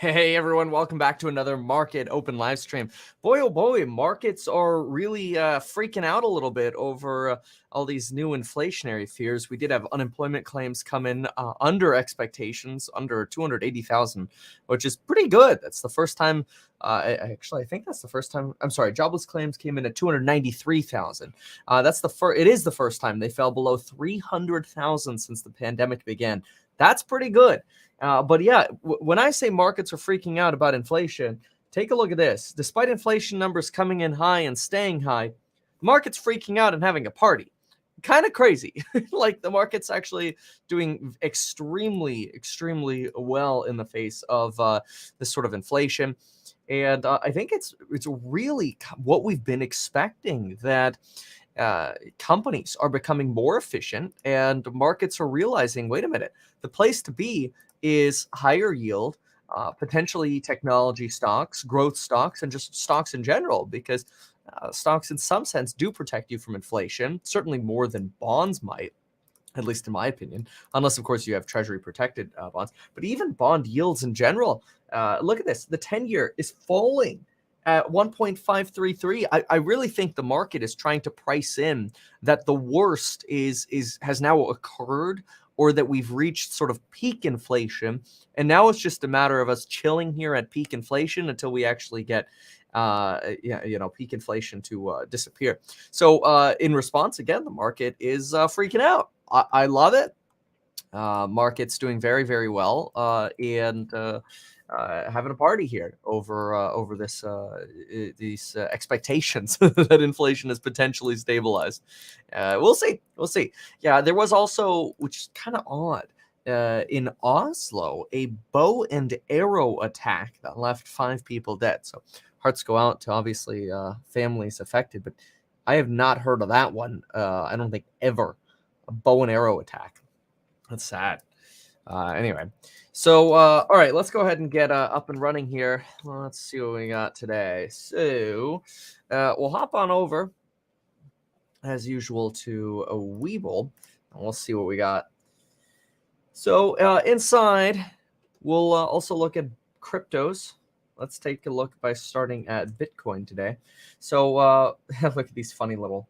Hey everyone, welcome back to another market open live stream. Boy, oh boy, markets are really freaking out a little bit over all these new inflationary fears. We did have unemployment claims come in under expectations, under 280,000, which is pretty good. That's the first time. I think that's the first time. I'm sorry, jobless claims came in at 293,000. That's the first. It is the first time they fell below 300,000 since the pandemic began. That's pretty good. But yeah, when I say markets are freaking out about inflation, take a look at this. Despite inflation numbers coming in high and staying high, market's freaking out and having a party. Kind of crazy. Like the market's actually doing extremely well in the face of this sort of inflation. And I think it's really what we've been expecting, that companies are becoming more efficient and markets are realizing, wait a minute, the place to be is higher yield, potentially technology stocks, growth stocks, and just stocks in general, because stocks in some sense do protect you from inflation, certainly more than bonds might, at least in my opinion, unless of course you have treasury protected bonds. But even bond yields in general, look at this, the 10-year is falling at 1.533. I really think the market is trying to price in that the worst has now occurred, or that we've reached sort of peak inflation, and now it's just a matter of us chilling here at peak inflation until we actually get peak inflation to disappear. So in response, again, the market is freaking out. I love it. Market's doing very well, and having a party here over these expectations that inflation is potentially stabilized. We'll see. Yeah, there was also, which is kind of odd, in Oslo, a bow and arrow attack that left 5 people dead. So hearts go out to obviously families affected, but I have not heard of that one. I don't think ever. A bow and arrow attack. That's sad. Anyway, so all right, let's go ahead and get up and running here. Let's see what we got today. So we'll hop on over, as usual, to a Webull, and we'll see what we got. So inside, we'll also look at cryptos. Let's take a look by starting at Bitcoin today. So look at these funny little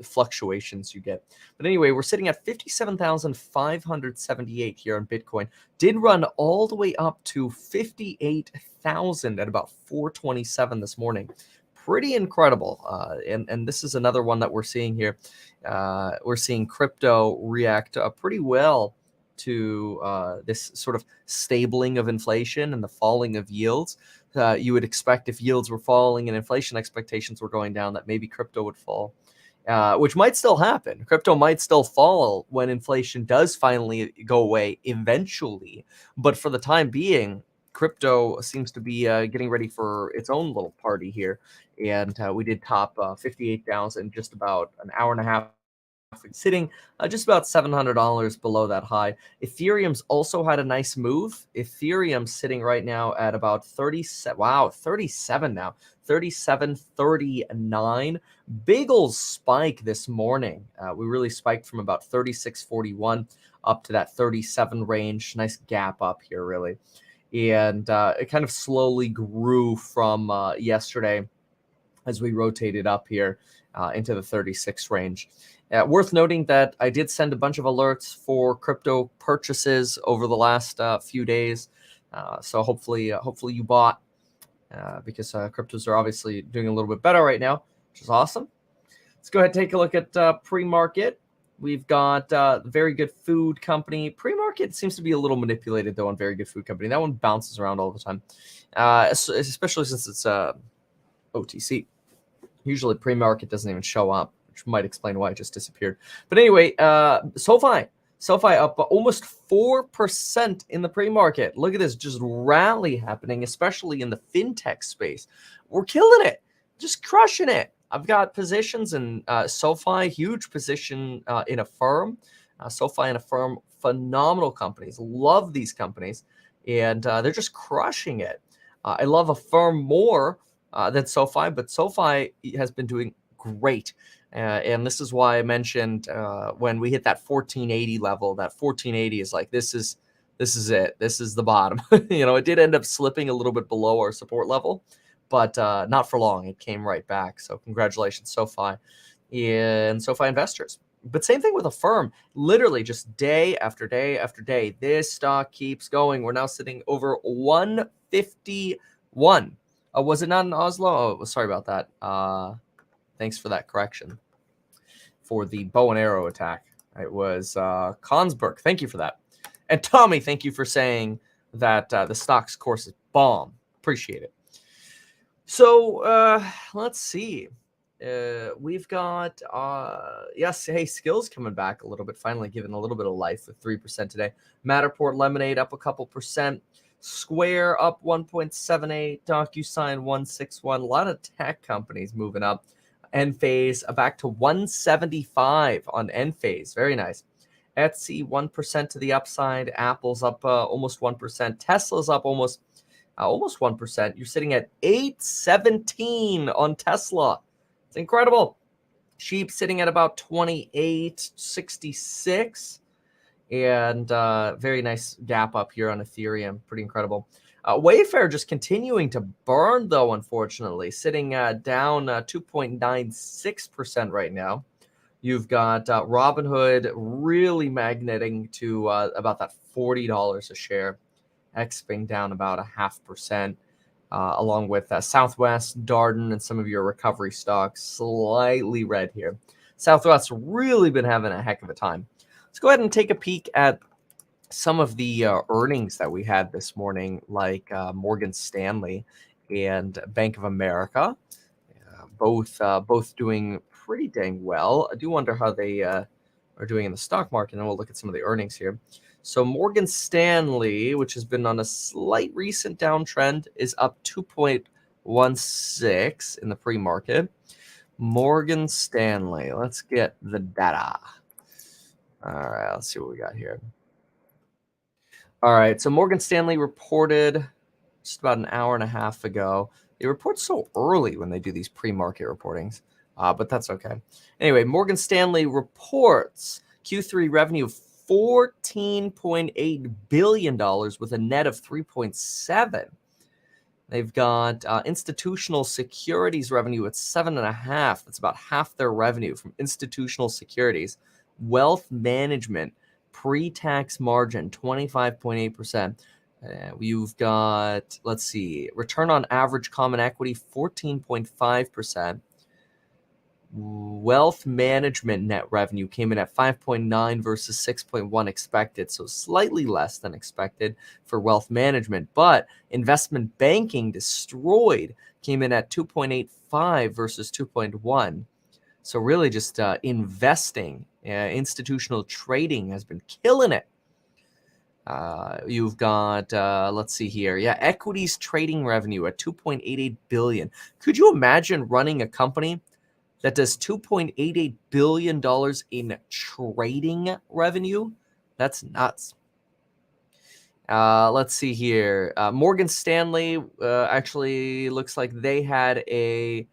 fluctuations you get. But anyway, we're sitting at 57,578 here on Bitcoin. Did run all the way up to 58,000 at about 4:27 this morning. Pretty incredible. And this is another one that we're seeing here. We're seeing crypto react pretty well to this sort of stabling of inflation and the falling of yields. You would expect, if yields were falling and inflation expectations were going down, that maybe crypto would fall. Which might still happen. Crypto might still fall when inflation does finally go away eventually. But for the time being, crypto seems to be getting ready for its own little party here. And we did top 58,000 just about an hour and a half, sitting just about $700 below that high. Ethereum's also had a nice move. Ethereum sitting right now at about 37. Wow, 37 now. 37.39. Big old spike this morning. We really spiked from about 36.41 up to that 37 range. Nice gap up here, really. And it kind of slowly grew from yesterday as we rotated up here into the 36 range. Worth noting that I did send a bunch of alerts for crypto purchases over the last few days. So hopefully you bought, because cryptos are obviously doing a little bit better right now, which is awesome. Let's go ahead and take a look at pre-market. We've got Very Good Food Company. Pre-market seems to be a little manipulated, though, on Very Good Food Company. That one bounces around all the time, especially since it's OTC. Usually pre-market doesn't even show up, which might explain why it just disappeared. But anyway, SoFi up almost 4% in the pre-market. Look at this, just rally happening, especially in the fintech space. We're killing it, just crushing it. I've got positions in SoFi, huge position in Affirm. SoFi and Affirm, phenomenal companies. Love these companies, and they're just crushing it. I love Affirm more than SoFi, but SoFi has been doing great. And this is why I mentioned when we hit that 1480 level, that 1480 is like, this is this is it. This is the bottom. It did end up slipping a little bit below our support level, but not for long. It came right back. So congratulations, SoFi and SoFi investors. But same thing with Affirm. Literally just day after day after day, this stock keeps going. We're now sitting over 151. Was it not in Oslo? Oh, sorry about that. Thanks for that correction. For the bow and arrow attack, it was Consberg. Thank you for that. And Tommy, thank you for saying that the stock's course is bomb. Appreciate it. So let's see. We've got, hey, Skills coming back a little bit, finally giving a little bit of life with 3% today. Matterport Lemonade up a couple percent. Square up 1.78. DocuSign 161. A lot of tech companies moving up. Enphase back to 175 on Enphase. Very nice. Etsy 1% to the upside. Apple's up almost 1%. Tesla's up almost 1%. You're sitting at 817 on Tesla. It's incredible. Sheep sitting at about 28.66, and very nice gap up here on Ethereum. Pretty incredible. Wayfair just continuing to burn, though, unfortunately, sitting down 2.96% right now. You've got Robinhood really magneting to about that $40 a share. Exping down about 0.5%. Along with Southwest, Darden, and some of your recovery stocks, slightly red here. Southwest's really been having a heck of a time. Let's go ahead and take a peek at some of the earnings that we had this morning, like Morgan Stanley and Bank of America, both doing pretty dang well. I do wonder how they are doing in the stock market, and we'll look at some of the earnings here. So Morgan Stanley, which has been on a slight recent downtrend, is up 2.16 in the pre-market. Morgan Stanley, let's get the data. All right, let's see what we got here. All right, so Morgan Stanley reported just about an hour and a half ago. They report so early when they do these pre-market reportings, but that's okay. Anyway, Morgan Stanley reports Q3 revenue of $14.8 billion with a net of 3.7. They've got institutional securities revenue at 7.5. That's about half their revenue from institutional securities. Wealth management pre-tax margin 25.8%. You've got, let's see, return on average common equity 14.5%. Wealth management net revenue came in at 5.9 versus 6.1 expected, so slightly less than expected for wealth management. But investment banking destroyed, came in at 2.85 versus 2.1. So really just investing, institutional trading has been killing it. You've got, let's see here. Yeah, equities trading revenue at $2.88 billion. Could you imagine running a company that does $2.88 billion in trading revenue? That's nuts. Let's see here. Morgan Stanley actually looks like they had a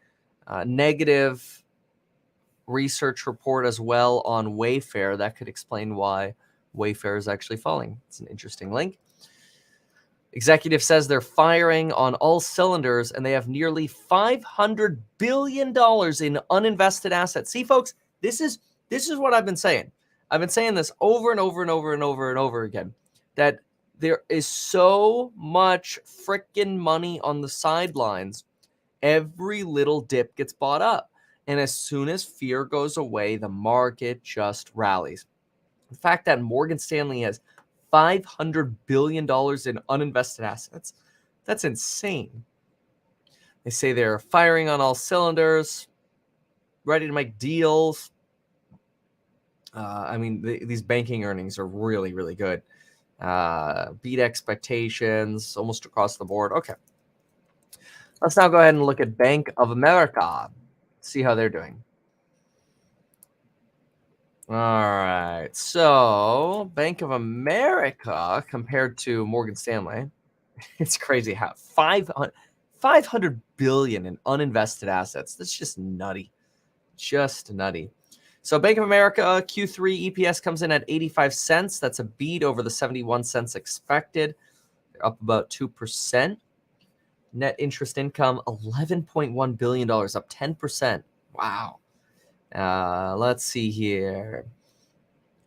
negative research report as well on Wayfair. That could explain why Wayfair is actually falling. It's an interesting link. Executive says they're firing on all cylinders and they have nearly $500 billion in uninvested assets. See, folks, this is what I've been saying. I've been saying this over and over and over and over and over again, that there is so much freaking money on the sidelines. Every little dip gets bought up. And as soon as fear goes away, the market just rallies. The fact that Morgan Stanley has $500 billion in uninvested assets, that's insane. They say they're firing on all cylinders, ready to make deals. These banking earnings are really, really good. Beat expectations almost across the board. Okay. Let's now go ahead and look at Bank of America. See how they're doing. All right. So Bank of America compared to Morgan Stanley, it's crazy how 500 billion in uninvested assets. That's just nutty. Just nutty. So Bank of America Q3 EPS comes in at 85 cents. That's a beat over the 71 cents expected. They're up about 2%. Net interest income, $11.1 billion, up 10%. Wow. Let's see here.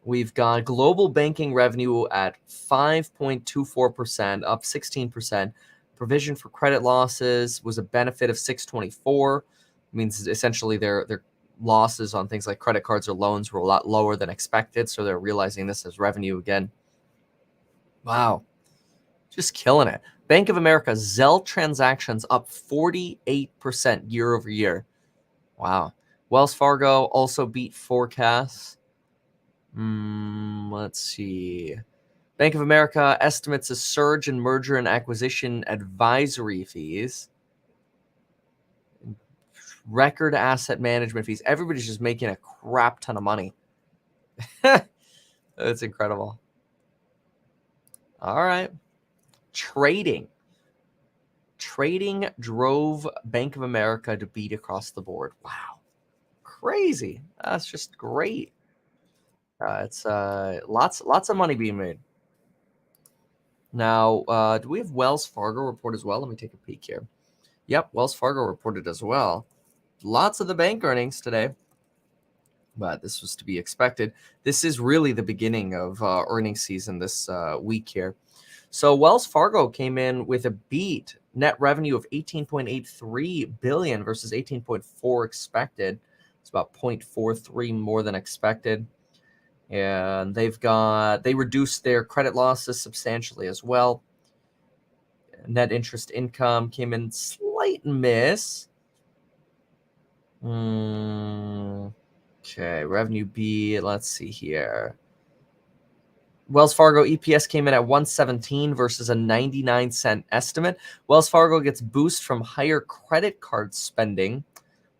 We've got global banking revenue at 5.24%, up 16%. Provision for credit losses was a benefit of 624. It means essentially their losses on things like credit cards or loans were a lot lower than expected, so they're realizing this as revenue again. Wow. Just killing it. Bank of America Zelle transactions up 48% year over year. Wow. Wells Fargo also beat forecasts. Let's see. Bank of America estimates a surge in merger and acquisition advisory fees. Record asset management fees. Everybody's just making a crap ton of money. That's incredible. All right. Trading drove Bank of America to beat across the board. Wow. Crazy. That's just great. It's lots of money being made. Now, do we have Wells Fargo report as well? Let me take a peek here. Yep, Wells Fargo reported as well. Lots of the bank earnings today, but this was to be expected. This is really the beginning of earnings season this week here. So Wells Fargo came in with a beat, net revenue of $18.83 billion versus $18.4 expected. It's about 0.43 more than expected. And they reduced their credit losses substantially as well. Net interest income came in slight miss. Okay, revenue B, let's see here. Wells Fargo EPS came in at 117 versus a 99-cent estimate. Wells Fargo gets boost from higher credit card spending.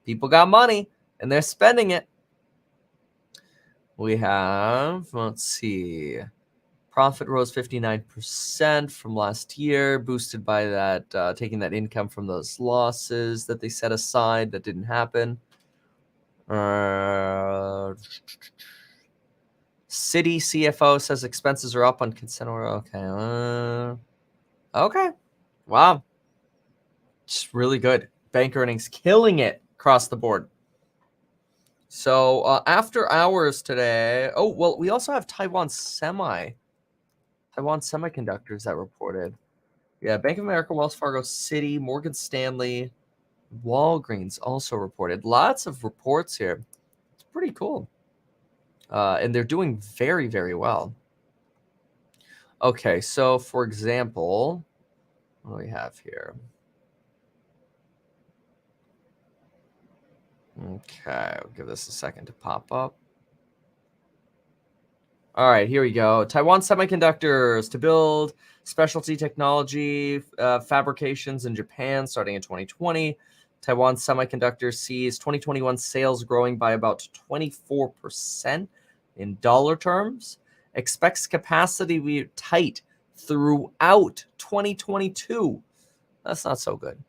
People got money, and they're spending it. We have, let's see, profit rose 59% from last year, boosted by that, taking that income from those losses that they set aside that didn't happen. Citi CFO says expenses are up on consent order. Okay. Okay. Wow. It's really good. Bank earnings killing it across the board. So after hours today, we also have Taiwan Semiconductors that reported. Yeah, Bank of America, Wells Fargo, Citi, Morgan Stanley, Walgreens also reported. Lots of reports here. It's pretty cool. And they're doing very, very well. Okay, so for example, what do we have here? Okay, I'll give this a second to pop up. All right, here we go. Taiwan Semiconductors to build specialty technology fabrications in Japan starting in 2020. Taiwan Semiconductor sees 2021 sales growing by about 24% in dollar terms. Expects capacity to be tight throughout 2022. That's not so good.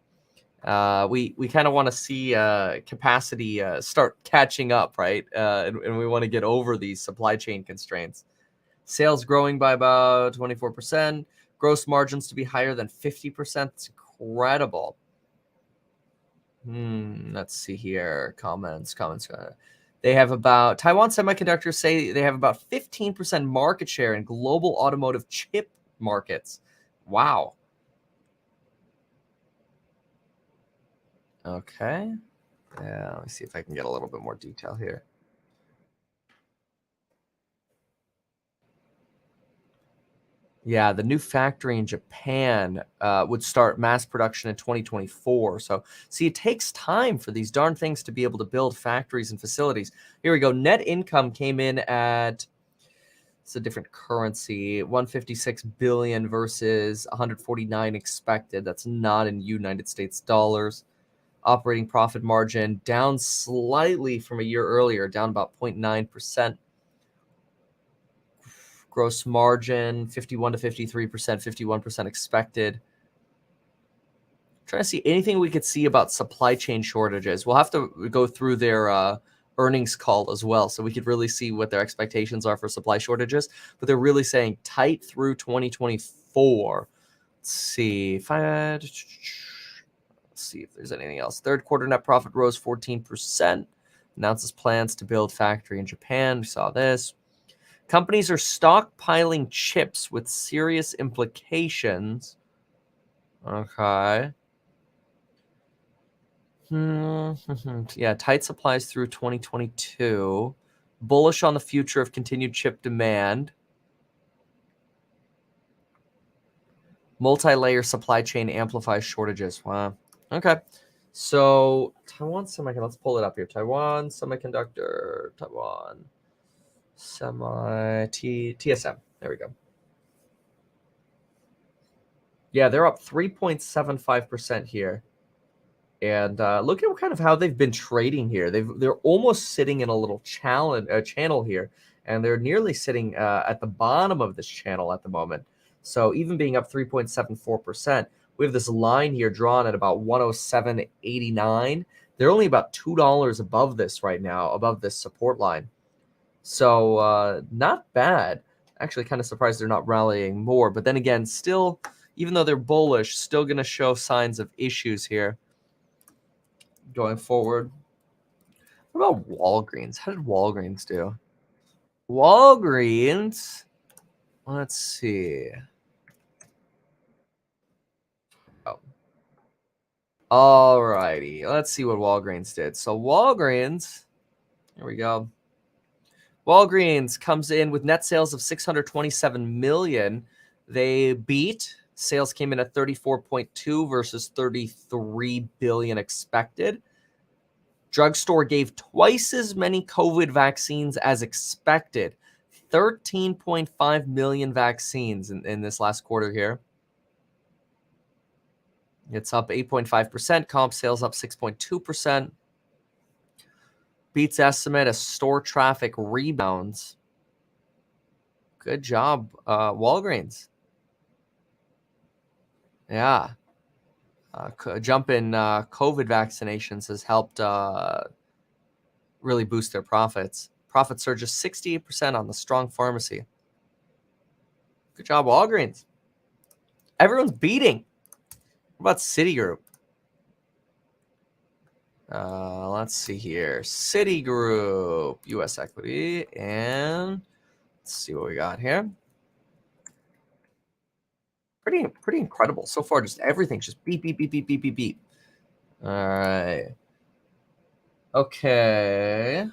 We kind of want to see capacity start catching up, right? And we want to get over these supply chain constraints. Sales growing by about 24%. Gross margins to be higher than 50%. It's incredible. Let's see here. Comments. They have about, Taiwan Semiconductors say they have about 15% market share in global automotive chip markets. Wow. Okay. Yeah, let me see if I can get a little bit more detail here. Yeah, the new factory in Japan would start mass production in 2024. So, see, it takes time for these darn things to be able to build factories and facilities. Here we go. Net income came in at, it's a different currency, 156 billion versus 149 expected. That's not in United States dollars. Operating profit margin down slightly from a year earlier, down about 0.9%. Gross margin 51 to 53%, 51% expected. Trying to see anything we could see about supply chain shortages. We'll have to go through their earnings call as well, so we could really see what their expectations are for supply shortages. But they're really saying tight through 2024. Let's see if there's anything else. Third quarter net profit rose 14%. Announces plans to build factory in Japan. We saw this. Companies are stockpiling chips with serious implications. Okay. Yeah, tight supplies through 2022. Bullish on the future of continued chip demand. Multi-layer supply chain amplifies shortages. Wow. Okay. So Taiwan Semiconductor, let's pull it up here. Taiwan Semiconductor, Taiwan TSM. There we go. Yeah, they're up 3.75% here. And look at kind of how they've been trading here. They're almost sitting in a little channel here, and they're nearly sitting at the bottom of this channel at the moment. So even being up 3.74%, we have this line here drawn at about 107.89. They're only about $2 above this right now, above this support line. So not bad. Actually, kind of surprised they're not rallying more. But then again, still, even though they're bullish, still going to show signs of issues here going forward. What about Walgreens? How did Walgreens do? Walgreens, let's see. Oh. Alrighty, let's see what Walgreens did. So Walgreens, here we go. Walgreens comes in with net sales of 627 million. They beat. Sales came in at 34.2 versus 33 billion expected. Drugstore gave twice as many COVID vaccines as expected. 13.5 million vaccines in this last quarter here. It's up 8.5%. Comp sales up 6.2%. Beats estimate as store traffic rebounds. Good job, Walgreens. Yeah. Jump in COVID vaccinations has helped really boost their profits. Profit surges 68% on the strong pharmacy. Good job, Walgreens. Everyone's beating. What about Citigroup? Let's see here. Citigroup, U.S. equity, and let's see what we got here. Pretty incredible so far. Just everything's just beep, beep, beep, beep, beep, beep, beep. All right. Okay.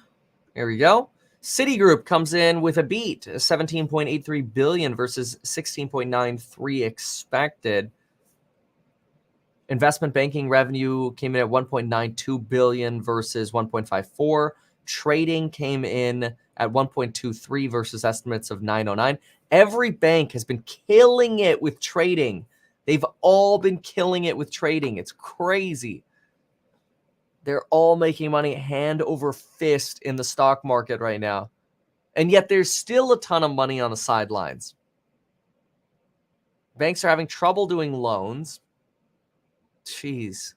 Here we go. Citigroup comes in with a beat, 17.83 billion versus 16.93 expected. Investment banking revenue came in at 1.92 billion versus 1.54. Trading came in at 1.23 versus estimates of 909. Every bank has been killing it with trading. They've all been killing it with trading. It's crazy. They're all making money hand over fist in the stock market right now. And yet there's still a ton of money on the sidelines. Banks are having trouble doing loans. Jeez.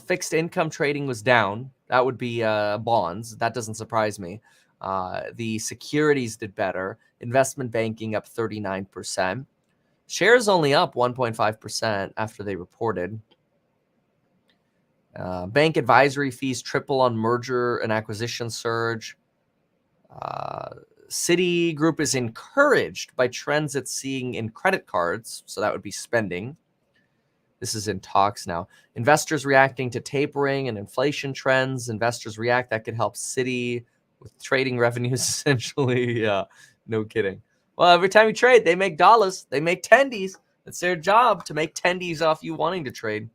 Fixed income trading was down. That would be bonds. That doesn't surprise me. The securities did better. Investment banking up 39%. Shares only up 1.5% after they reported. Bank advisory fees triple on merger and acquisition surge. Citigroup is encouraged by trends it's seeing in credit cards. So that would be spending. This is in talks now. Investors reacting to tapering and inflation trends. Investors react. That could help Citi with trading revenues, essentially. Yeah, no kidding. Well, every time you trade, they make dollars. They make tendies. It's their job to make tendies off you wanting to trade.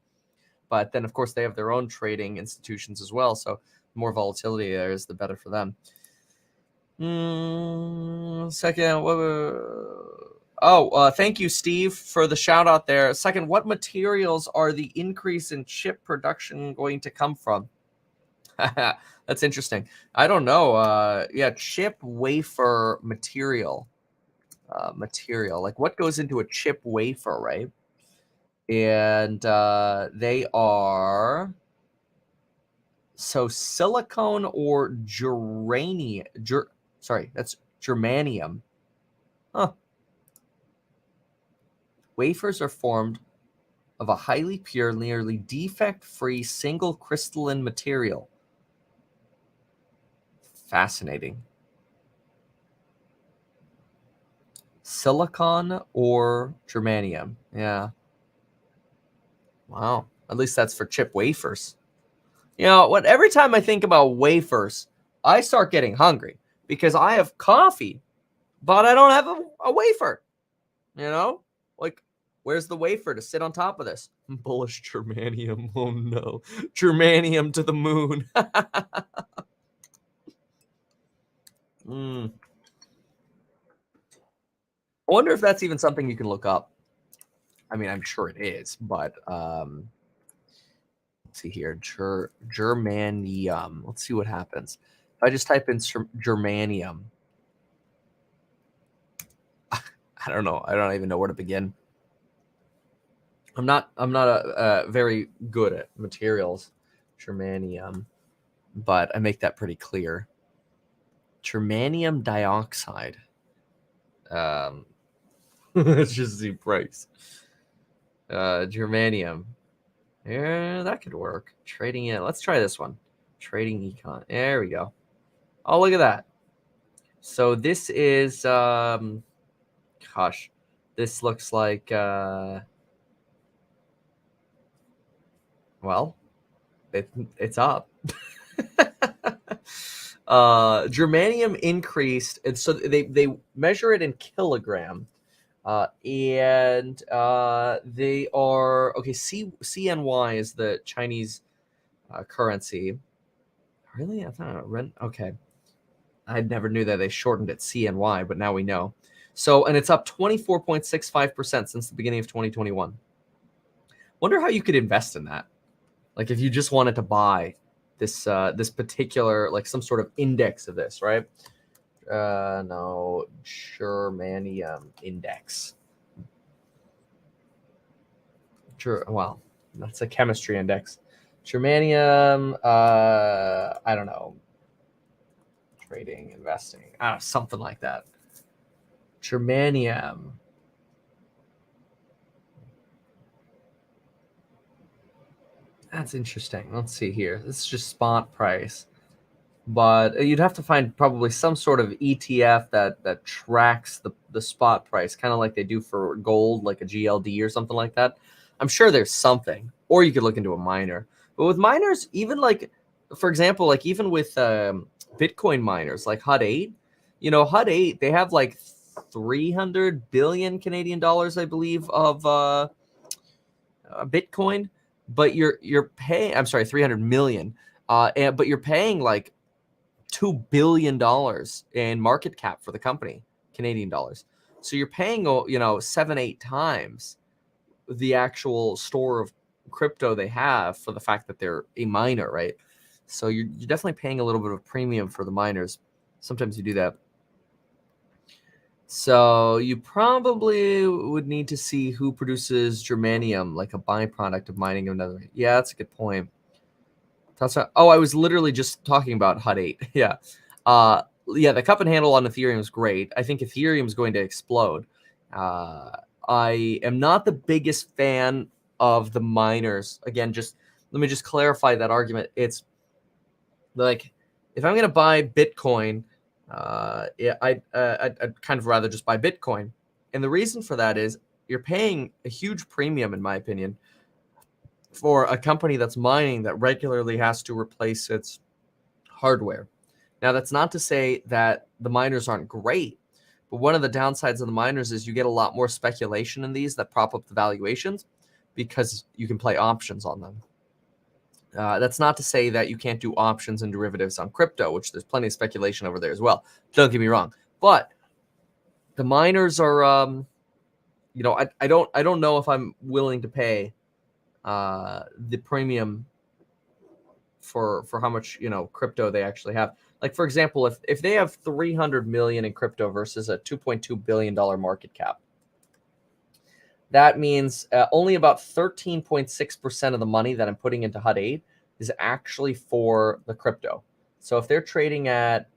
But then, of course, they have their own trading institutions as well. So the more volatility there is, the better for them. Second, thank you, Steve, for the shout out there. Second, what materials are the increase in chip production going to come from? That's interesting. I don't know. Chip wafer material. Like what goes into a chip wafer, right? And they are So silicone or germanium? That's germanium. Huh. Wafers are formed of a highly pure, nearly defect-free single crystalline material. Fascinating. Silicon or germanium? Yeah. Wow. At least that's for chip wafers. You know what? Every time I think about wafers, I start getting hungry because I have coffee, but I don't have a wafer. You know, like, where's the wafer to sit on top of this? Bullish germanium. Oh no, germanium to the moon. I wonder if that's even something you can look up. I mean, I'm sure it is, but let's see here, germanium. Let's see what happens. If I just type in germanium, I don't know. I don't even know where to begin. I'm not very good at materials, germanium, but I make that pretty clear. Germanium dioxide. Let's just see price. Germanium. Yeah, that could work. Trading in. Let's try this one. Trading econ. There we go. Oh, look at that. So this is gosh, this looks like well, it's up. Germanium increased, and so they measure it in kilogram, and they are okay. CNY is the Chinese currency. Really, I thought okay. I never knew that they shortened it CNY, but now we know. So, and it's up 24.65% since the beginning of 2021. Wonder how you could invest in that. Like if you just wanted to buy this this particular, like some sort of index of this, right? No, germanium index. Well, that's a chemistry index. Germanium, I don't know. Trading, investing, something like that. Germanium. That's interesting. Let's see here. This is just spot price, but you'd have to find probably some sort of ETF that tracks the spot price, kind of like they do for gold, like a GLD or something like that. I'm sure there's something, or you could look into a miner. But with miners, even like, for example, like even with Bitcoin miners like Hut 8, you know, Hut 8, they have like 300 billion Canadian dollars, I believe, of Bitcoin, but you're paying, I'm sorry, 300 million, but you're paying like $2 billion in market cap for the company, Canadian dollars. So you're paying, 7-8 times the actual store of crypto they have for the fact that they're a miner, right? So you're definitely paying a little bit of premium for the miners. Sometimes you do that. So you probably would need to see who produces germanium, like a byproduct of mining another. Yeah, that's a good point. I was literally just talking about Hut 8. Yeah. Yeah, the cup and handle on Ethereum is great. I think Ethereum is going to explode. I am not the biggest fan of the miners. Again, just let me just clarify that argument. It's like, if I'm going to buy Bitcoin, I'd kind of rather just buy Bitcoin. And the reason for that is you're paying a huge premium, in my opinion, for a company that's mining that regularly has to replace its hardware. Now, that's not to say that the miners aren't great, but one of the downsides of the miners is you get a lot more speculation in these that prop up the valuations because you can play options on them. That's not to say that you can't do options and derivatives on crypto, which there's plenty of speculation over there as well. Don't get me wrong, but the miners are, I don't know if I'm willing to pay the premium for how much crypto they actually have. Like, for example, if they have 300 million in crypto versus a 2.2 billion dollar market cap, that means only about 13.6% of the money that I'm putting into Hut 8 is actually for the crypto. So if they're trading at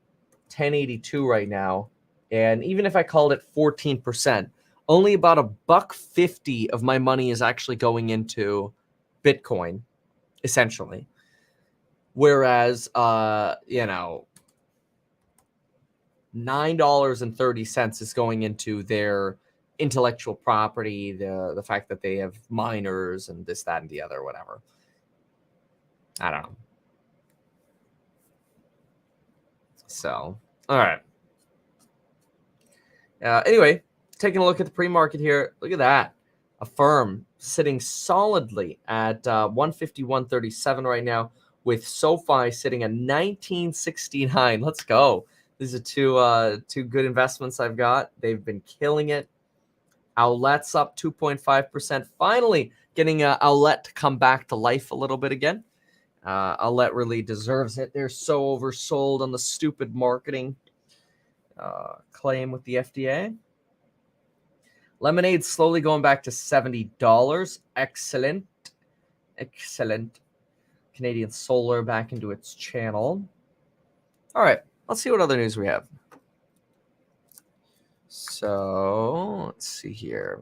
1082 right now, and even if I called it 14%, only about $1.50 of my money is actually going into Bitcoin, essentially. Whereas, $9.30 is going into their intellectual property, the fact that they have miners and this, that, and the other, whatever. I don't know. So, all right. Anyway, taking a look at the pre-market here. Look at that. A firm sitting solidly at 151.37 right now, with SoFi sitting at 19.69. Let's go. These are two good investments I've got. They've been killing it. Owlet's up 2.5%. Finally getting Owlet to come back to life a little bit again. Owlet really deserves it. They're so oversold on the stupid marketing claim with the FDA. Lemonade slowly going back to $70. Excellent. Canadian Solar back into its channel. All right, let's see what other news we have. So let's see here.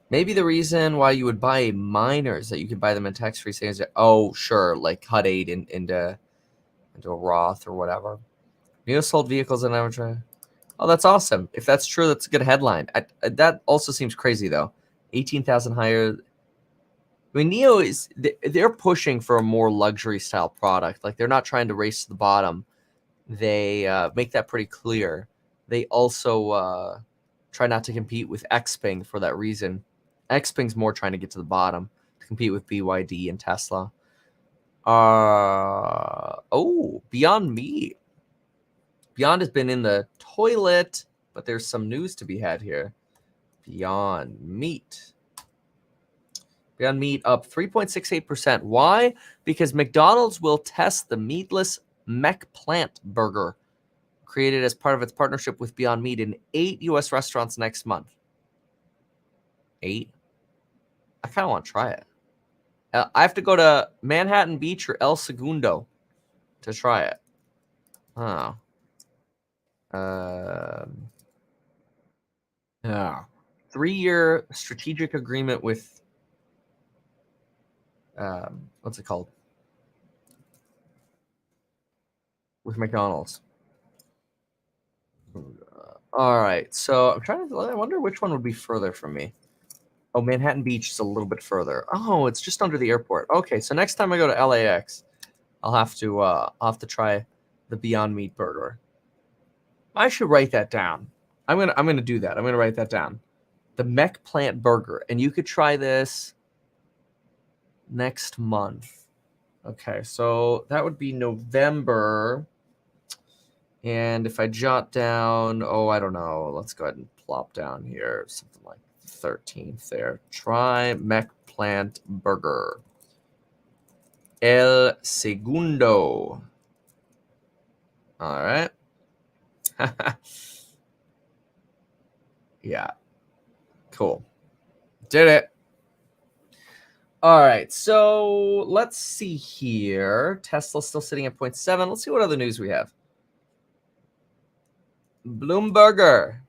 Maybe the reason why you would buy a miner is that you could buy them in tax-free savings. Oh, sure, like HUD 8 into a Roth or whatever. New sold vehicles and average. Oh, that's awesome. If that's true, that's a good headline. That also seems crazy though. 18,000 higher. I mean, NIO they're pushing for a more luxury style product. Like, they're not trying to race to the bottom. They make that pretty clear. They also try not to compete with Xpeng for that reason. Xpeng's more trying to get to the bottom to compete with BYD and Tesla. Beyond Meat. Beyond has been in the toilet, but there's some news to be had here. Beyond Meat. Beyond Meat up 3.68%. Why? Because McDonald's will test the meatless Mech Plant burger created as part of its partnership with Beyond Meat in 8 U.S. restaurants next month. 8? I kind of want to try it. I have to go to Manhattan Beach or El Segundo to try it. Oh. Yeah. 3-year strategic agreement with what's it called? With McDonald's. All right. So I wonder which one would be further from me. Oh, Manhattan Beach is a little bit further. Oh, it's just under the airport. Okay, so next time I go to LAX, I'll have to try the Beyond Meat burger. I should write that down. I'm gonna do that. I'm gonna write that down. The Mech Plant burger, and you could try this next month. Okay, so that would be November. And if I jot down, I don't know. Let's go ahead and plop down here something like 13th there. Try Mech Plant burger. El Segundo. All right. Yeah. Cool. Did it. All right. So let's see here. Tesla's still sitting at 0.7. Let's see what other news we have. Bloomberger.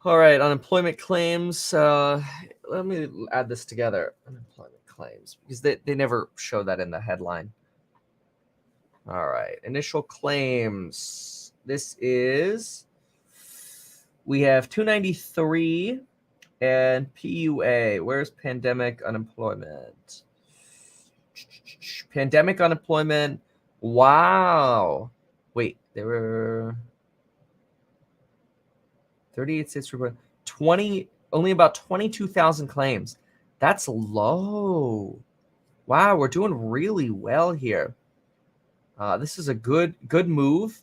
All right. Unemployment claims. Let me add this together. Unemployment claims. Because they never show that in the headline. All right. Initial claims. This is, we have 293 and PUA. Where's pandemic unemployment? Pandemic unemployment. Wow. Wait, there were 38 states report 20, only about 22,000 claims. That's low. Wow, we're doing really well here. This is a good move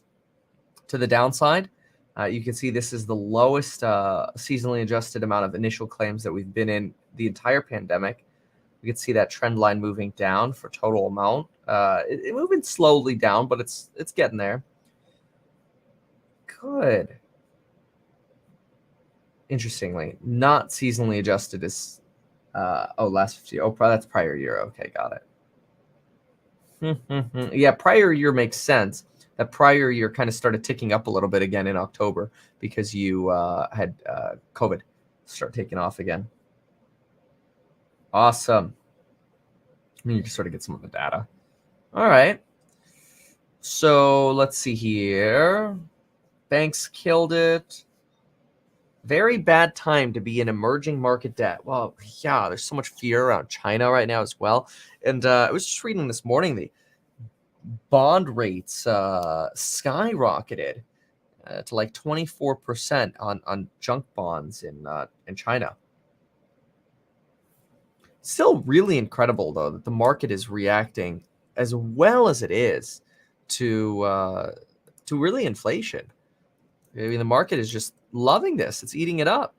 to the downside. You can see this is the lowest seasonally adjusted amount of initial claims that we've been in the entire pandemic. You can see that trend line moving down for total amount. It moving slowly down, but it's getting there. good. Interestingly, not seasonally adjusted is last 50. Oh, that's prior year. Okay, got it. Yeah, prior year makes sense. That prior year kind of started ticking up a little bit again in October because you had COVID start taking off again. Awesome. I mean, you can sort of get some of the data. All right. So let's see here. Banks killed it. Very bad time to be in emerging market debt. Well, yeah, there's so much fear around China right now as well. And I was just reading this morning, the bond rates skyrocketed to like 24% on junk bonds in China. Still really incredible, though, that the market is reacting as well as it is to really inflation. I mean, the market is just loving this. It's eating it up.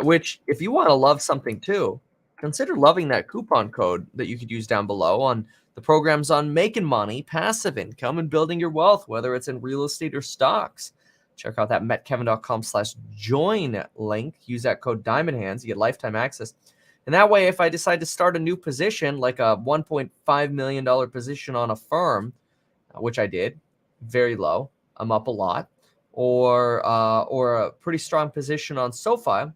Which, if you want to love something too, consider loving that coupon code that you could use down below on the programs on making money, passive income, and building your wealth, whether it's in real estate or stocks. Check out that metkevin.com/join link. Use that code DiamondHands. You get lifetime access. And that way, if I decide to start a new position, like a $1.5 million position on a firm, which I did, very low, I'm up a lot, or a pretty strong position on SoFi,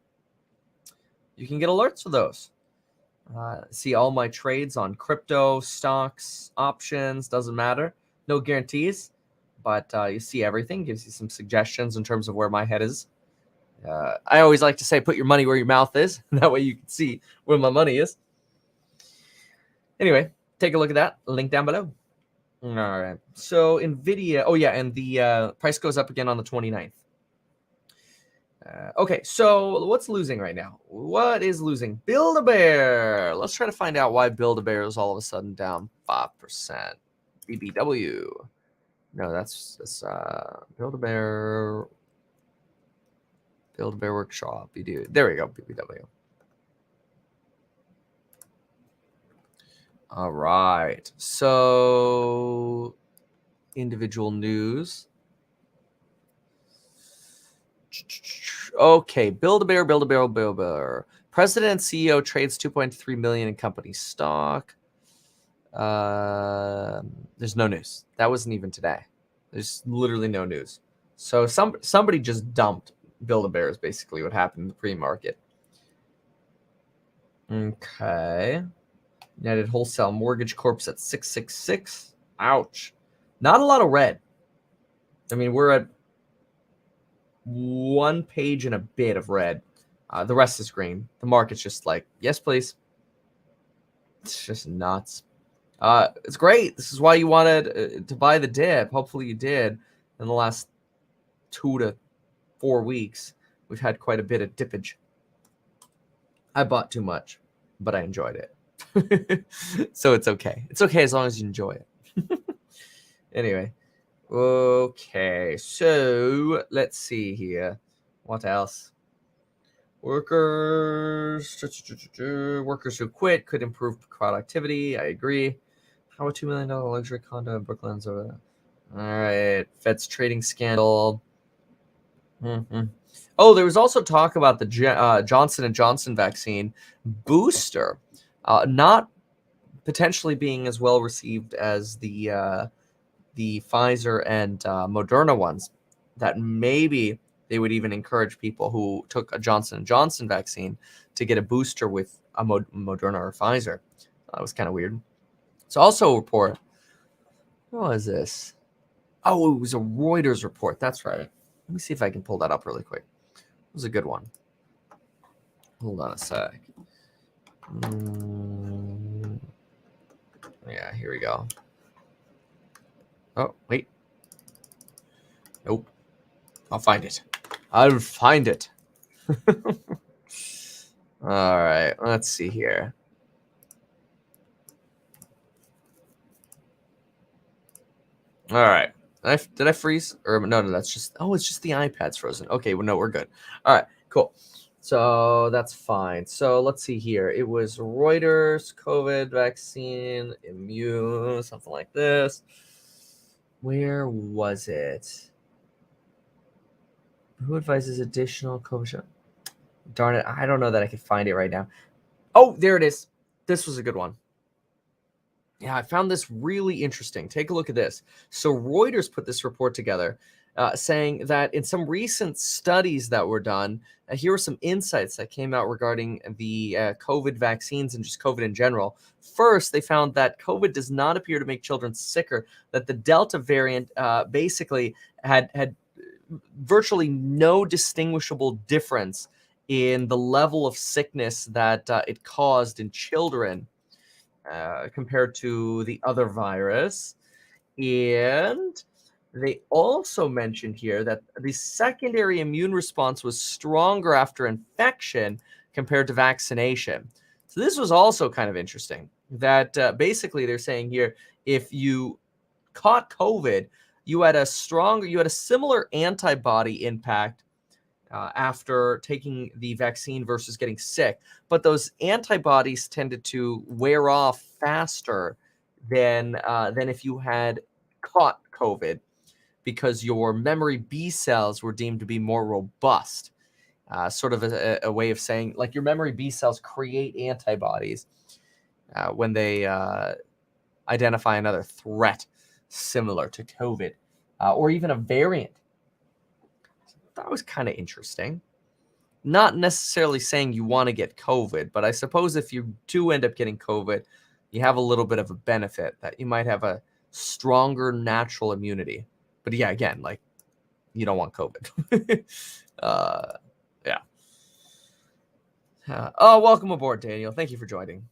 you can get alerts for those. See all my trades on crypto, stocks, options, doesn't matter. No guarantees, but you see everything. Gives you some suggestions in terms of where my head is. I always like to say, put your money where your mouth is. That way you can see where my money is. Anyway, take a look at that. Link down below. All right. So NVIDIA. Oh, yeah. And the price goes up again on the 29th. Okay. So what's losing right now? What is losing? Build-A-Bear. Let's try to find out why Build-A-Bear is all of a sudden down 5%. BBW. No, that's Build-A-Bear. Build-A-Bear Workshop. There we go. BBW. All right. So individual news. Okay. Build-A-Bear. President and CEO trades 2.3 million in company stock. There's no news. That wasn't even today. There's literally no news. So somebody just dumped Build-A-Bear is basically what happened in the pre-market. Okay. United Wholesale Mortgage Corp's at 666. Ouch. Not a lot of red. I mean, we're at one page and a bit of red. The rest is green. The market's just like, yes, please. It's just nuts. It's great. This is why you wanted to buy the dip. Hopefully you did. In the last 2 to 4 weeks, we've had quite a bit of dippage. I bought too much, but I enjoyed it. So it's okay. It's okay as long as you enjoy it. Anyway. Okay. So let's see here. What else? Workers who quit could improve productivity. I agree. How a $2 million luxury condo in Brooklyn's over there. All right. Fed's trading scandal. Mm-hmm. Oh, there was also talk about the Johnson & Johnson vaccine booster not potentially being as well received as the Pfizer and Moderna ones, that maybe they would even encourage people who took a Johnson & Johnson vaccine to get a booster with a Moderna or Pfizer. That was kind of weird. It's also a report. What was this? Oh, it was a Reuters report. That's right. Let me see if I can pull that up really quick. It was a good one. Hold on a sec. Yeah, here we go. Oh, wait. Nope. I'll find it. All right, let's see here. All right. Did I freeze? Or no, that's just, it's just the iPad's frozen. Okay, well, no, we're good. All right, cool. So that's fine. So let's see here. It was Reuters, COVID vaccine, immune, something like this. Where was it? Who advises additional COVID shot? Darn it, I don't know that I can find it right now. Oh, there it is. This was a good one. Yeah, I found this really interesting. Take a look at this. So Reuters put this report together saying that in some recent studies that were done, here are some insights that came out regarding the COVID vaccines and just COVID in general. First, they found that COVID does not appear to make children sicker, that the Delta variant basically had virtually no distinguishable difference in the level of sickness that it caused in children compared to the other virus. And they also mentioned here that the secondary immune response was stronger after infection compared to vaccination. So this was also kind of interesting that basically they're saying here, if you caught COVID, you had a similar antibody impact after taking the vaccine versus getting sick. But those antibodies tended to wear off faster than if you had caught COVID because your memory B cells were deemed to be more robust. Sort of a way of saying, like, your memory B cells create antibodies when they identify another threat similar to COVID or even a variant. That was kind of interesting. Not necessarily saying you want to get COVID, but I suppose if you do end up getting COVID, you have a little bit of a benefit that you might have a stronger natural immunity. But yeah, again, like, you don't want COVID. Yeah. Oh, welcome aboard, Daniel. Thank you for joining.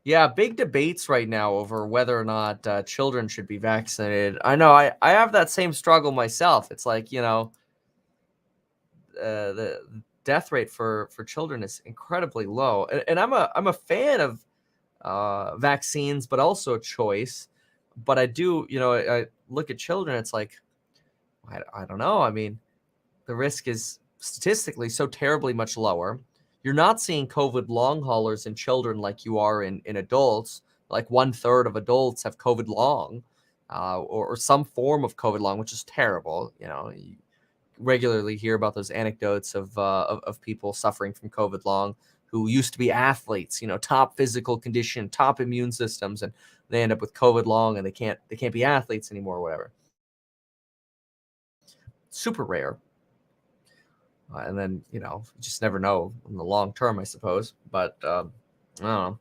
Yeah, big debates right now over whether or not children should be vaccinated. I know I have that same struggle myself. It's like, the death rate for children is incredibly low, and I'm a fan of vaccines, but also choice. But I do, I look at children. It's like I don't know. I mean, the risk is statistically so terribly much lower. You're not seeing COVID long haulers in children like you are in adults. Like 1/3 of adults have COVID long, or some form of COVID long, which is terrible. You regularly hear about those anecdotes of people suffering from COVID long who used to be athletes, top physical condition, top immune systems, and they end up with COVID long and they can't be athletes anymore or whatever. Super rare. And then, you just never know in the long term, I suppose. But I don't know.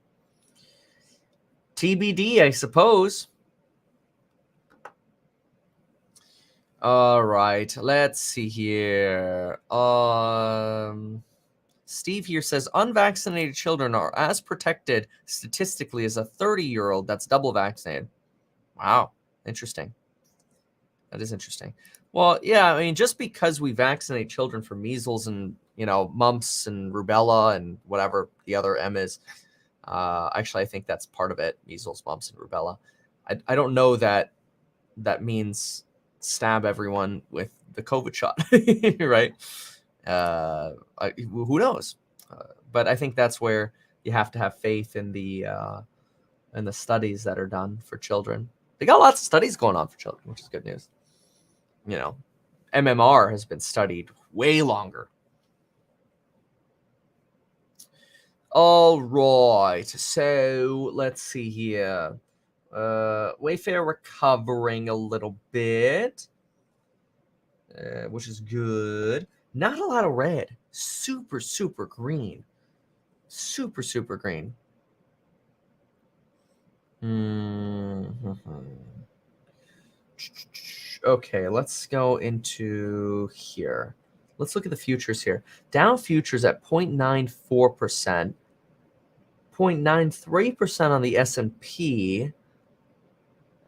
TBD, I suppose. All right, let's see here. Steve here says unvaccinated children are as protected statistically as a 30-year-old that's double vaccinated. Wow, interesting. That is interesting. Well, yeah, I mean, just because we vaccinate children for measles and, mumps and rubella and whatever the other M is, actually, I think that's part of it, measles, mumps, and rubella. I don't know that means stab everyone with the COVID shot, right? Who knows? But I think that's where you have to have faith in the studies that are done for children. They got lots of studies going on for children, which is good news. MMR has been studied way longer. All right, so let's see here. Wayfair recovering a little bit, which is good. Not a lot of red. Super, super green. Super, super green. Okay, let's go into here. Let's look at the futures here. Dow futures at 0.94%, 0.93% on the S&P,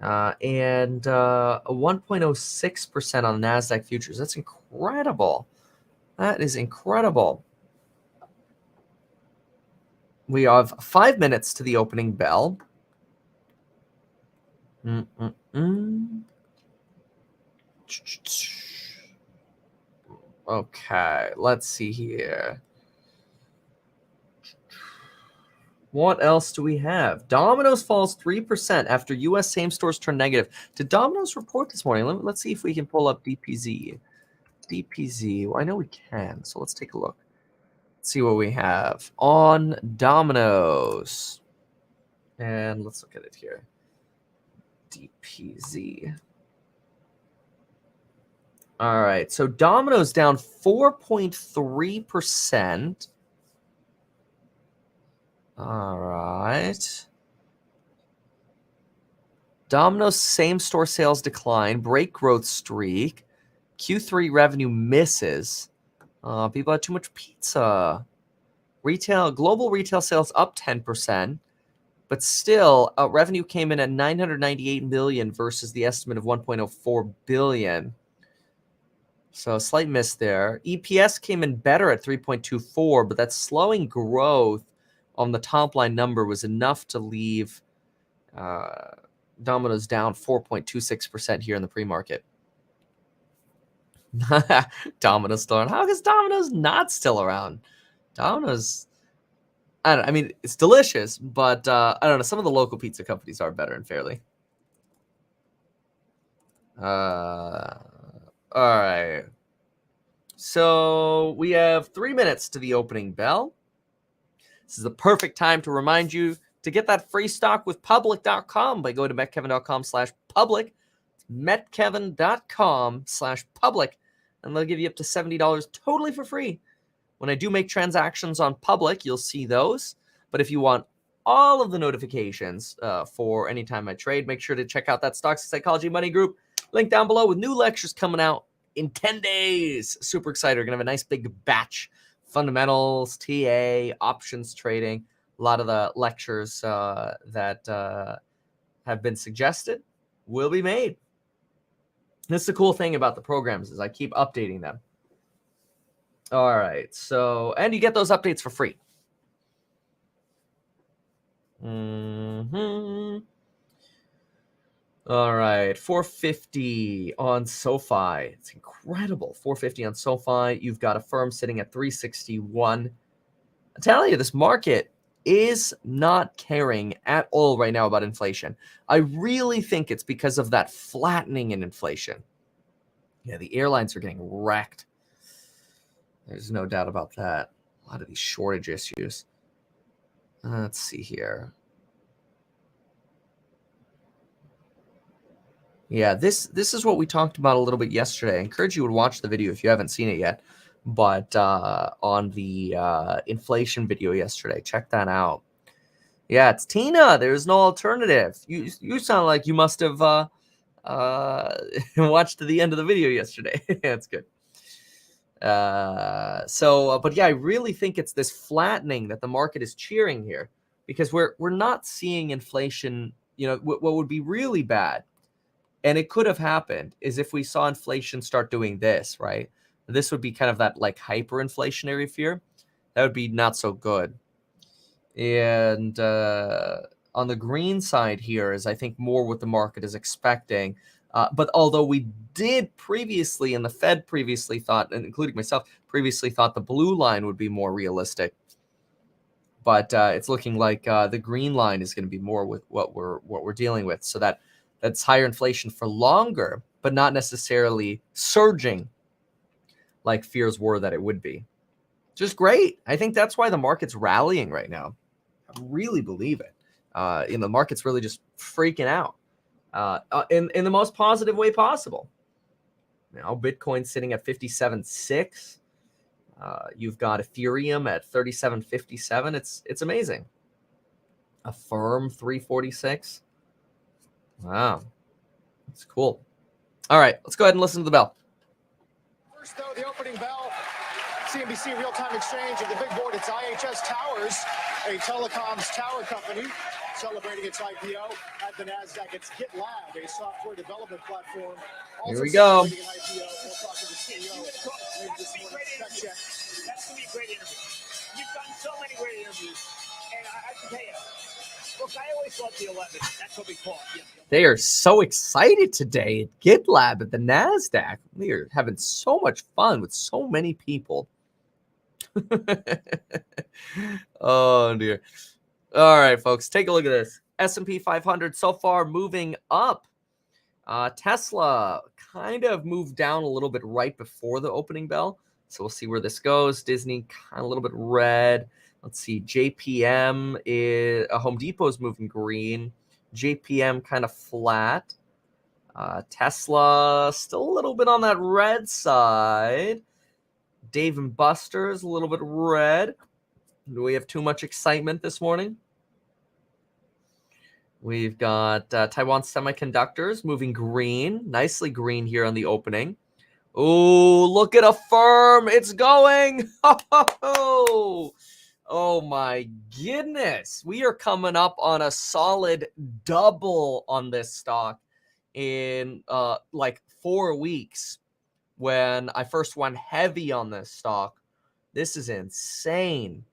and 1.06% on NASDAQ futures. That's incredible. That is incredible. We have 5 minutes to the opening bell. Okay, let's see here. What else do we have? Domino's falls 3% after U.S. same stores turn negative. Did Domino's report this morning? Let's see if we can pull up DPZ. DPZ. Well, I know we can, so let's take a look. Let's see what we have on Domino's. And let's look at it here. DPZ. All right, so Domino's down 4.3%. All right. Domino's same-store sales decline, break growth streak. Q3 revenue misses. People had too much pizza. Global retail sales up 10%, but still, revenue came in at $998 million versus the estimate of $1.04 billion. So a slight miss there. EPS came in better at 3.24, but that slowing growth on the top line number was enough to leave Domino's down 4.26% here in the pre-market. Domino's still around. How is Domino's not still around? Domino's, I mean, it's delicious, but I don't know. Some of the local pizza companies are better and fairly. All right. So we have 3 minutes to the opening bell. This is the perfect time to remind you to get that free stock with public.com by going to metkevin.com/public. metkevin.com/public. And they'll give you up to $70 totally for free. When I do make transactions on Public, you'll see those. But if you want all of the notifications for any time I trade, make sure to check out that Stocks and Psychology Money group. Link down below with new lectures coming out in 10 days. Super excited. We're going to have a nice big batch. Fundamentals, TA, options trading. A lot of the lectures that have been suggested will be made. That's the cool thing about the programs is I keep updating them. All right. So, and you get those updates for free. All right, 450 on SoFi. It's incredible. 450 on SoFi. You've got a firm sitting at 361. I tell you, this market is not caring at all right now about inflation. I really think it's because of that flattening in inflation. Yeah, the airlines are getting wrecked. There's no doubt about that. A lot of these shortage issues. Let's see here. Yeah, this is what we talked about a little bit yesterday. I encourage you to watch the video if you haven't seen it yet. But on the inflation video yesterday, check that out. Yeah, it's Tina. There's no alternative. You sound like you must have watched to the end of the video yesterday. That's good. But yeah, I really think it's this flattening that the market is cheering here because we're not seeing inflation. You know, what would be really bad. And it could have happened is if we saw inflation start doing this, right? This would be kind of that like hyperinflationary fear. That would be not so good. And on the green side here is, I think, more what the market is expecting. But although we did previously, and the Fed previously thought, and including myself, previously thought the blue line would be more realistic. But it's looking like the green line is going to be more with what we're dealing with. So that's higher inflation for longer, but not necessarily surging like fears were that it would be. Just great. I think that's why the market's rallying right now. I really believe it. The market's really just freaking out in the most positive way possible. Now, Bitcoin's sitting at 57.6. You've got Ethereum at 37.57. It's amazing. A firm 346. Wow, that's cool. All right, let's go ahead and listen to the bell. First, though, the opening bell, CNBC real-time exchange of the big board. It's IHS Towers, a telecoms tower company, celebrating its IPO at the NASDAQ. It's GitLab, a software development platform. Here we go. An IPO. We'll talk to the CEO. That's going to be a great interview. That's going to be a great interview. You've done so many great interviews, and I can tell you, look, I always thought the 11. That's what we call it. They are so excited today at GitLab at the NASDAQ. We are having so much fun with so many people. Oh, dear. All right, folks, take a look at this. S&P 500 so far moving up. Tesla kind of moved down a little bit right before the opening bell. So we'll see where this goes. Disney kind of a little bit red. Let's see. JPM is Home Depot is moving green. JPM kind of flat. Tesla still a little bit on that red side. Dave and Buster's a little bit red. Do we have too much excitement this morning? We've got Taiwan Semiconductors moving green. Nicely green here on the opening. Oh, look at a firm. It's going. Oh my goodness. We are coming up on a solid double on this stock in like 4 weeks when I first went heavy on this stock. This is insane.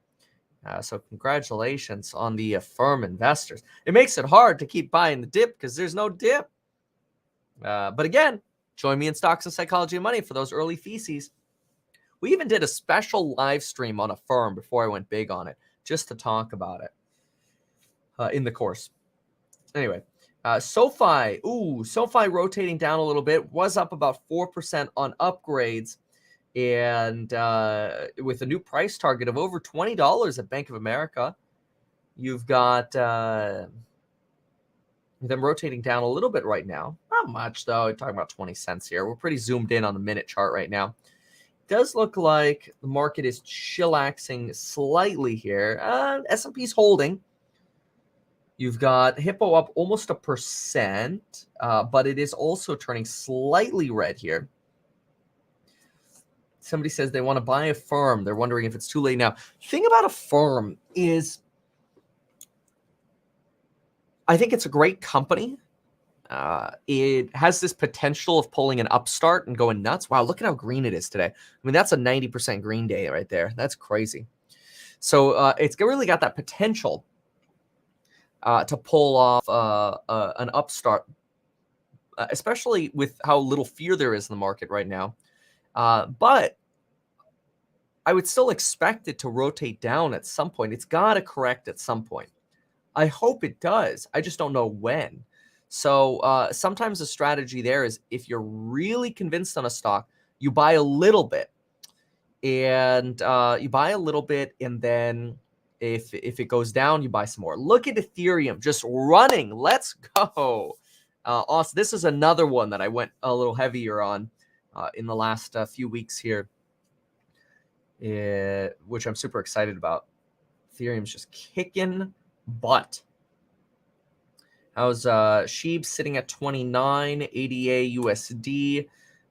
So congratulations on the firm investors. It makes it hard to keep buying the dip because there's no dip. But again, join me in Stocks and Psychology of Money for those early feces. We even did a special live stream on a firm before I went big on it, just to talk about it in the course. Anyway, SoFi. SoFi rotating down a little bit. Was up about 4% on upgrades. And with a new price target of over $20 at Bank of America, you've got them rotating down a little bit right now. Not much, though. We're talking about 20 cents here. We're pretty zoomed in on the minute chart right now. Does look like the market is chillaxing slightly here. S&P's holding. You've got Hippo up almost 1%, but it is also turning slightly red here. Somebody says they want to buy a firm. They're wondering if it's too late now. Thing about a firm is I think it's a great company. It has this potential of pulling an upstart and going nuts. Wow, look at how green it is today. I mean, that's a 90% green day right there. That's crazy. So it's really got that potential to pull off an upstart, especially with how little fear there is in the market right now. But I would still expect it to rotate down at some point. It's got to correct at some point. I hope it does. I just don't know when. So sometimes the strategy there is if you're really convinced on a stock, you buy a little bit. And and then if it goes down, you buy some more. Look at Ethereum just running. Let's go. Also, this is another one that I went a little heavier on in the last few weeks here, which I'm super excited about. Ethereum's just kicking butt. How's Sheeb sitting at 29 ADA USD?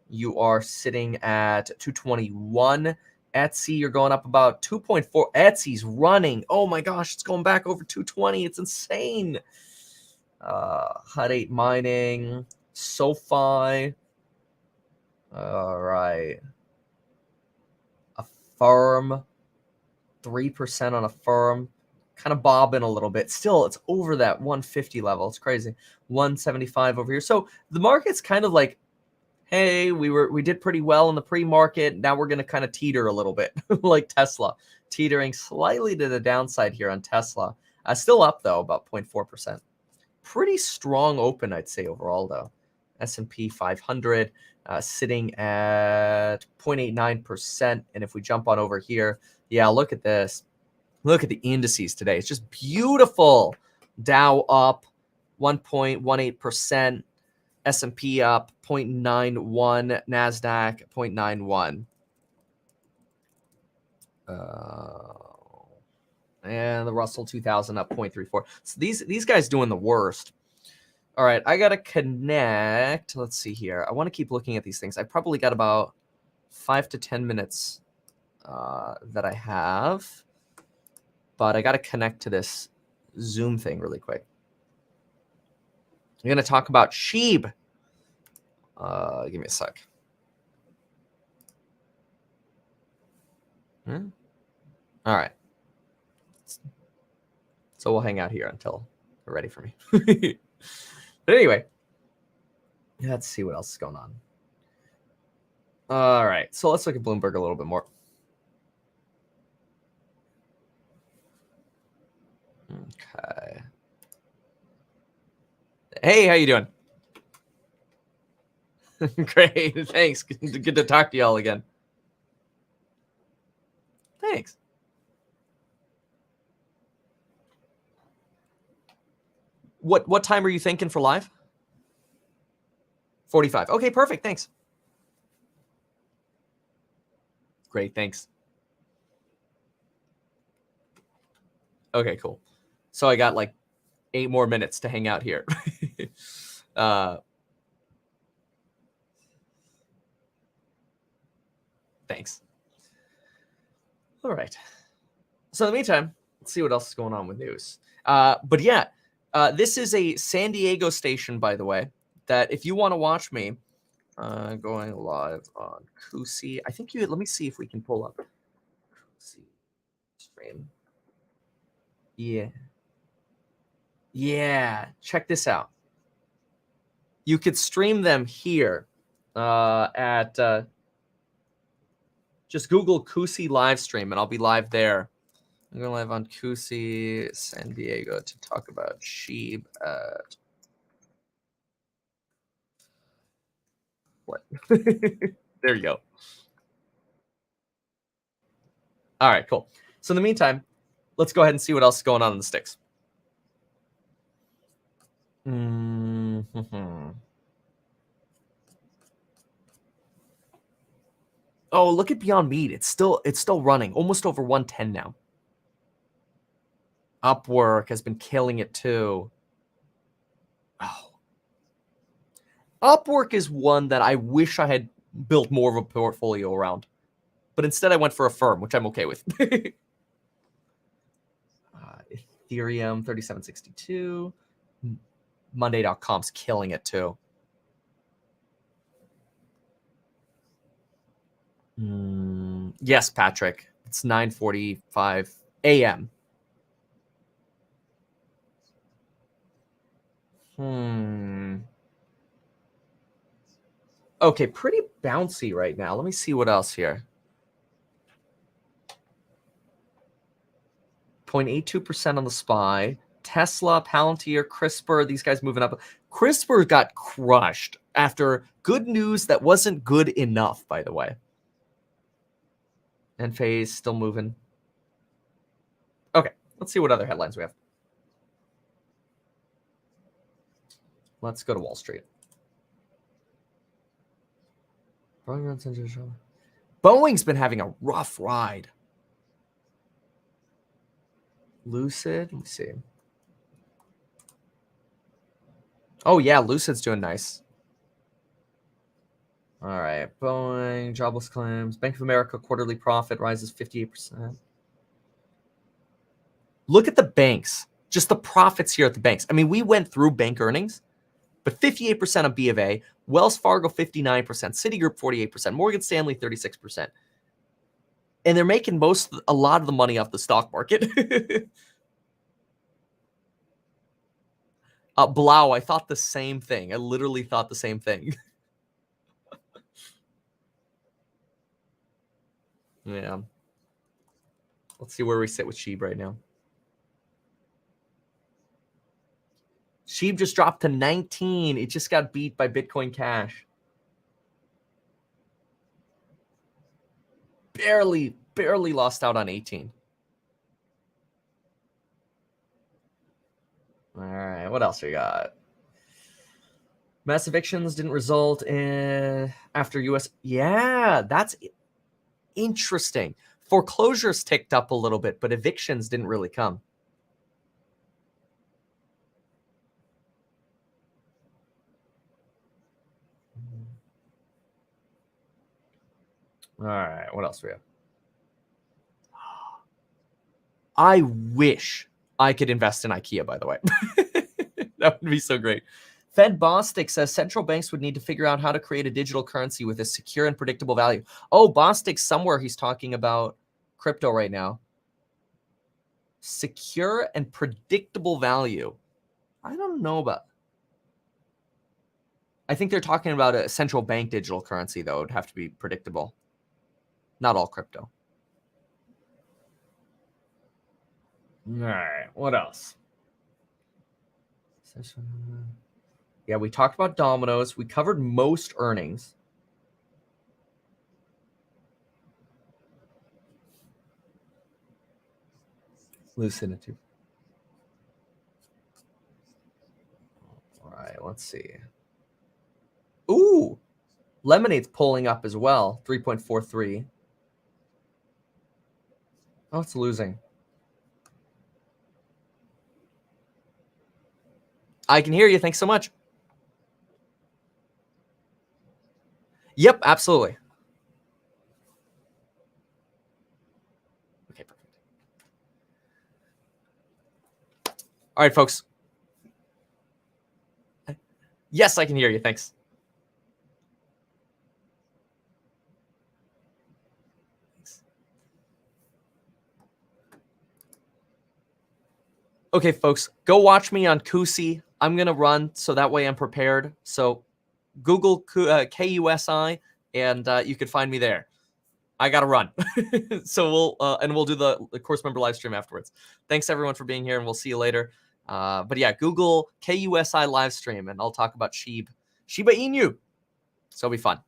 You are sitting at 221. Etsy, you're going up about 2.4. Etsy's running. Oh my gosh, it's going back over 220. It's insane. Hut 8 Mining, SoFi. All right. A firm, 3% on a firm. Kind of bobbing a little bit. Still, it's over that 150 level. It's crazy. 175 over here. So the market's kind of like, hey, we did pretty well in the pre-market. Now we're going to kind of teeter a little bit, like Tesla, teetering slightly to the downside here on Tesla. Still up though, about 0.4%. Pretty strong open, I'd say overall though. S&P 500 sitting at 0.89%. And if we jump on over here, yeah, look at this. Look at the indices today. It's just beautiful. Dow up 1.18%. S&P up 0.91. NASDAQ 0.91. And the Russell 2000 up 0.34. So these guys doing the worst. All right, I got to connect. Let's see here. I want to keep looking at these things. I probably got about 5 to 10 minutes that I have. But I got to connect to this Zoom thing really quick. I'm going to talk about Sheeb. Give me a sec. All right. So we'll hang out here until they're ready for me. But anyway, let's see what else is going on. All right. So let's look at Bloomberg a little bit more. Okay. Hey, how you doing? Great, thanks. Good to talk to y'all again. Thanks. What time are you thinking for live? 45. Okay, perfect. Thanks. Great, thanks. Okay, cool. So I got like 8 more minutes to hang out here. Thanks. All right. So in the meantime, let's see what else is going on with news. But yeah, this is a San Diego station, by the way, that if you want to watch me going live on Kusi, I think let me see if we can pull up Kusi stream. Yeah. Yeah. Check this out. You could stream them here at just Google Kusi live stream, and I'll be live there. I'm going live on Kusi, San Diego, to talk about SHIB at what? There you go. All right, cool. So in the meantime, let's go ahead and see what else is going on in the sticks. Mm-hmm. Oh, look at Beyond Meat. It's still running, almost over 110 now. Upwork has been killing it too. Oh. Upwork is one that I wish I had built more of a portfolio around. But instead I went for a firm, which I'm okay with. Ethereum 3762. Monday.com's killing it too. Yes, Patrick. It's 9:45 a.m. Okay, pretty bouncy right now. Let me see what else here. 0.82% on the SPY. Tesla, Palantir, CRISPR, these guys moving up. CRISPR got crushed after good news that wasn't good enough, by the way. And Phase still moving. Okay, let's see what other headlines we have. Let's go to Wall Street. Boeing's been having a rough ride. Lucid, let me see. Oh, yeah, Lucid's doing nice. All right, Boeing, jobless claims. Bank of America quarterly profit rises 58%. Look at the banks, just the profits here at the banks. I mean, we went through bank earnings, but 58% of B of A, Wells Fargo 59%, Citigroup 48%, Morgan Stanley 36%. And they're making a lot of the money off the stock market. Blau, I thought the same thing. I literally thought the same thing. Yeah. Let's see where we sit with SHIB right now. SHIB just dropped to 19. It just got beat by Bitcoin Cash. Barely lost out on 18. All right, what else we got? Mass evictions didn't result in after U.S. Yeah, that's interesting. Foreclosures ticked up a little bit, but evictions didn't really come. All right, what else we have? I wish I could invest in IKEA, by the way. That would be so great. Fed Bostic says central banks would need to figure out how to create a digital currency with a secure and predictable value. Oh, Bostic, somewhere he's talking about crypto right now. Secure and predictable value. I don't know about. I think they're talking about a central bank digital currency, though. It would have to be predictable. Not all crypto. All right, what else? Yeah, we talked about Domino's. We covered most earnings. Lucidity. All right, let's see. Ooh, Lemonade's pulling up as well, 3.43. Oh, it's losing. I can hear you. Thanks so much. Yep, absolutely. Okay, perfect. All right, folks. Yes, I can hear you. Thanks. Okay, folks, go watch me on Kusi. I'm going to run so that way I'm prepared. So Google KUSI and you can find me there. I got to run. So we'll do the course member live stream afterwards. Thanks everyone for being here and we'll see you later. But yeah, Google KUSI live stream and I'll talk about Shiba Inu. So it'll be fun.